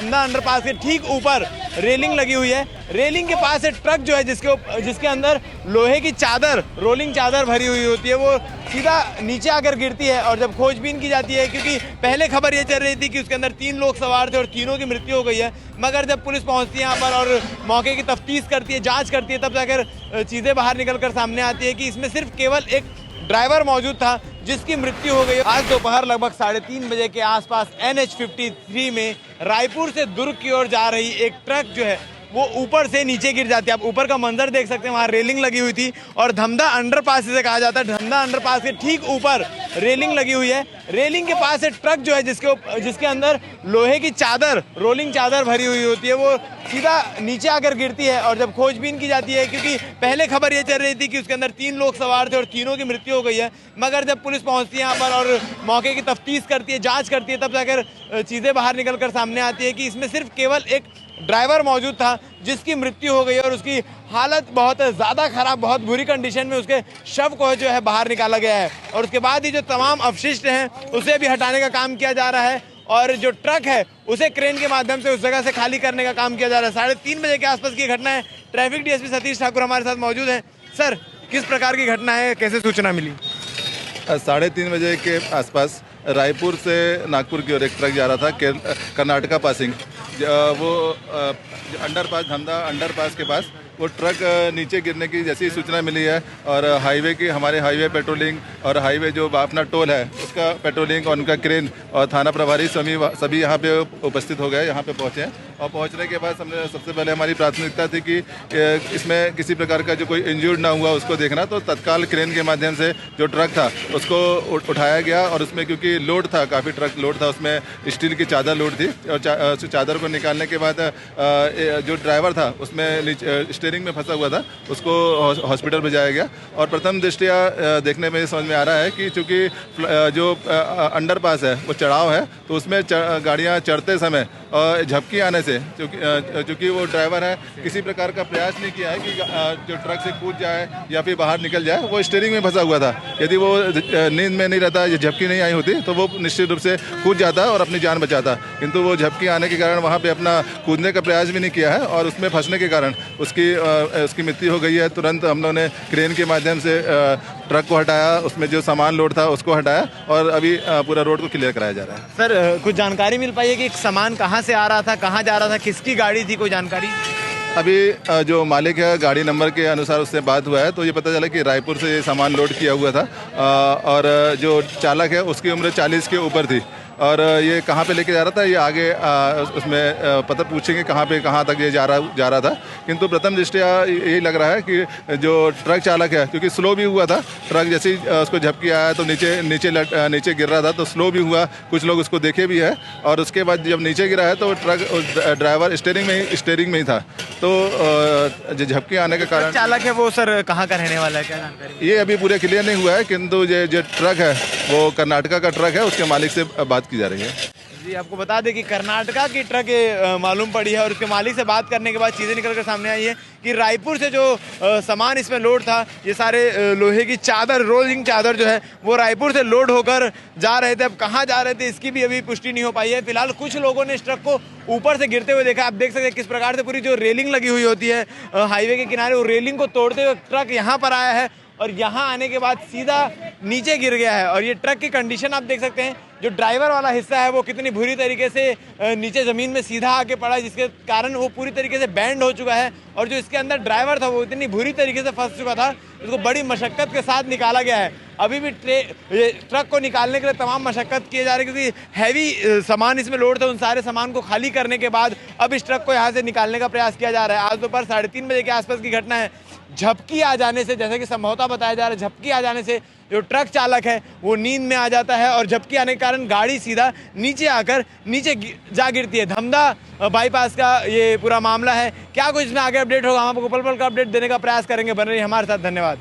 Dhamdha underpass के ठीक ऊपर रेलिंग लगी हुई है। रेलिंग के पास एक ट्रक जो है जिसके अंदर लोहे की चादर, रोलिंग चादर भरी हुई होती है, वो सीधा नीचे आकर गिरती है। और जब खोजबीन की जाती है, क्योंकि पहले खबर ये चल रही थी कि उसके अंदर 3 लोग सवार थे और तीनों की मृत्यु हो गई है, मगर जब पुलिस पहुंचती है यहाँ पर और मौके की तफ्तीश करती है, जांच करती है, तब जाकर चीज़ें बाहर निकल कर सामने आती है कि इसमें सिर्फ केवल एक ड्राइवर मौजूद था जिसकी मृत्यु हो गई। आज दोपहर लगभग 3:30 बजे के आसपास NH 53 में रायपुर से दुर्ग की ओर जा रही एक ट्रक जो है वो ऊपर से नीचे गिर जाती है। आप ऊपर का मंजर देख सकते हैं, वहाँ रेलिंग लगी हुई थी और धमधा अंडरपास इसे कहा जाता है। धमधा अंडरपास के ठीक ऊपर रेलिंग लगी हुई है। रेलिंग के पास एक ट्रक जो है जिसके अंदर लोहे की चादर, रोलिंग चादर भरी हुई होती है, वो सीधा नीचे आकर गिरती है। और जब खोजबीन की जाती है, क्योंकि पहले खबर ये चल रही थी कि उसके अंदर 3 लोग सवार थे और तीनों की मृत्यु हो गई है, मगर जब पुलिस पहुंचती है यहाँ पर और मौके की तफ्तीश करती है, जांच करती है, तब जाकर चीज़ें बाहर निकल कर सामने आती है कि इसमें सिर्फ केवल एक ड्राइवर मौजूद था जिसकी मृत्यु हो गई और उसकी हालत बहुत ज़्यादा खराब, बहुत बुरी कंडीशन में उसके शव को जो है बाहर निकाला गया है। और उसके बाद ही जो तमाम अवशिष्ट हैं उसे भी हटाने का काम किया जा रहा है और जो ट्रक है उसे क्रेन के माध्यम से उस जगह से खाली करने का काम किया जा रहा है। 3:30 बजे के आसपास की घटना है। ट्रैफिक DSP सतीश ठाकुर हमारे साथ मौजूद हैं। सर, किस प्रकार की घटना है, कैसे सूचना मिली? 3:30 बजे के आसपास रायपुर से नागपुर की ओर एक ट्रक जा रहा था कर्नाटका पासिंग। वो अंडरपास, धमधा अंडरपास के पास वो ट्रक नीचे गिरने की जैसी सूचना मिली है और हमारे हाईवे पेट्रोलिंग और हाईवे जो अपना टोल है उसका पेट्रोलिंग और उनका क्रेन और थाना प्रभारी सभी यहाँ पे उपस्थित हो गए, यहाँ पे पहुँचे हैं। और पहुँचने के बाद हमने सबसे पहले हमारी प्राथमिकता थी कि इसमें किसी प्रकार का जो कोई इंजर्ड ना हुआ उसको देखना, तो तत्काल क्रेन के माध्यम से जो ट्रक था उसको उठाया गया और उसमें क्योंकि लोड था, काफ़ी ट्रक लोड था, उसमें स्टील की चादर लोड थी और चादर को निकालने के बाद जो ड्राइवर था उसमें स्टीयरिंग में फंसा हुआ था, उसको हॉस्पिटल भेजाया गया। और प्रथम दृष्टया देखने में समझ में आ रहा है कि चूँकि जो अंडरपास है वो चढ़ाव है, तो उसमें गाड़ियाँ चढ़ते समय झपकी आने से चूँकि वो ड्राइवर है किसी प्रकार का प्रयास नहीं किया है कि जो ट्रक से कूद जाए या फिर बाहर निकल जाए, वो स्टीयरिंग में फंसा हुआ था। यदि वो नींद में नहीं रहता, ये झपकी नहीं आई होती तो वो निश्चित रूप से कूद जाता और अपनी जान बचाता, किंतु वो झपकी आने के कारण वहाँ पे अपना कूदने का प्रयास भी नहीं किया है और उसमें फंसने के कारण उसकी मृत्यु हो गई है। तुरंत हम लोगों ने क्रेन के माध्यम से ट्रक को हटाया, उसमें जो सामान लोड था उसको हटाया और अभी पूरा रोड को क्लियर कराया जा रहा है। सर, कुछ जानकारी मिल पाई है कि सामान कहाँ से आ रहा था, कहाँ जा रहा था, किसकी गाड़ी थी, कोई जानकारी? अभी जो मालिक है गाड़ी नंबर के अनुसार उससे बात हुआ है तो ये पता चला कि रायपुर से ये सामान लोड किया हुआ था और जो चालक है उसकी उम्र 40 के ऊपर थी और ये कहाँ पे लेके जा रहा था ये आगे उसमें पता पूछेंगे कहाँ तक ये जा रहा था। किंतु प्रथम दृष्टया यही लग रहा है कि जो ट्रक चालक है, क्योंकि स्लो भी हुआ था, ट्रक जैसे उसको झपकी आया तो नीचे गिर रहा था तो स्लो भी हुआ, कुछ लोग उसको देखे भी है और उसके बाद जब नीचे गिरा है तो ट्रक ड्राइवर स्टीयरिंग में ही था, तो जो झपकी आने के कारण चालक है वो सर कहाँ का रहने वाला है, क्या जानकारी? ये अभी पूरे क्लियर नहीं हुआ है, किंतु जो ट्रक है वो कर्नाटका का ट्रक है, उसके मालिक से बात की जा रही है। जी, आपको बता दें कि कर्नाटका की ट्रक मालूम पड़ी है और उसके मालिक से बात करने के बाद चीज़ें निकल कर सामने आई है कि रायपुर से जो सामान इसमें लोड था, ये सारे लोहे की चादर, रोलिंग चादर जो है वो रायपुर से लोड होकर जा रहे थे। अब कहाँ जा रहे थे इसकी भी अभी पुष्टि नहीं हो पाई है। फिलहाल कुछ लोगों ने इस ट्रक को ऊपर से गिरते हुए देखा। आप देख सकते हैं किस प्रकार से पूरी जो रेलिंग लगी हुई होती है हाईवे के किनारे, वो रेलिंग को तोड़ते हुए ट्रक यहाँ पर आया है और यहाँ आने के बाद सीधा नीचे गिर गया है। और ये ट्रक की कंडीशन आप देख सकते हैं, जो ड्राइवर वाला हिस्सा है वो कितनी बुरी तरीके से नीचे ज़मीन में सीधा आके पड़ा है, जिसके कारण वो पूरी तरीके से बैंड हो चुका है। और जो इसके अंदर ड्राइवर था वो इतनी बुरी तरीके से फंस चुका था, उसको बड़ी मशक्क़त के साथ निकाला गया है। अभी भी ट्रक को निकालने के लिए तमाम मशक्क़त किए जा रहे हैं, क्योंकि हैवी सामान इसमें लोड था। उन सारे सामान को खाली करने के बाद अब इस ट्रक को यहाँ से निकालने का प्रयास किया जा रहा है। आज दोपहर 3:30 बजे के आसपास की घटना है। झपकी आ जाने से, जैसे कि संभवतः बताया जा रहा है, झपकी आ जाने से जो ट्रक चालक है वो नींद में आ जाता है और झपकी आने के कारण गाड़ी सीधा नीचे आकर नीचे जा गिरती है। धमधा बाईपास का ये पूरा मामला है। क्या कुछ इसमें आगे अपडेट होगा, हम आपको पल पल का अपडेट देने का प्रयास करेंगे। बने रहिए हमारे साथ, धन्यवाद।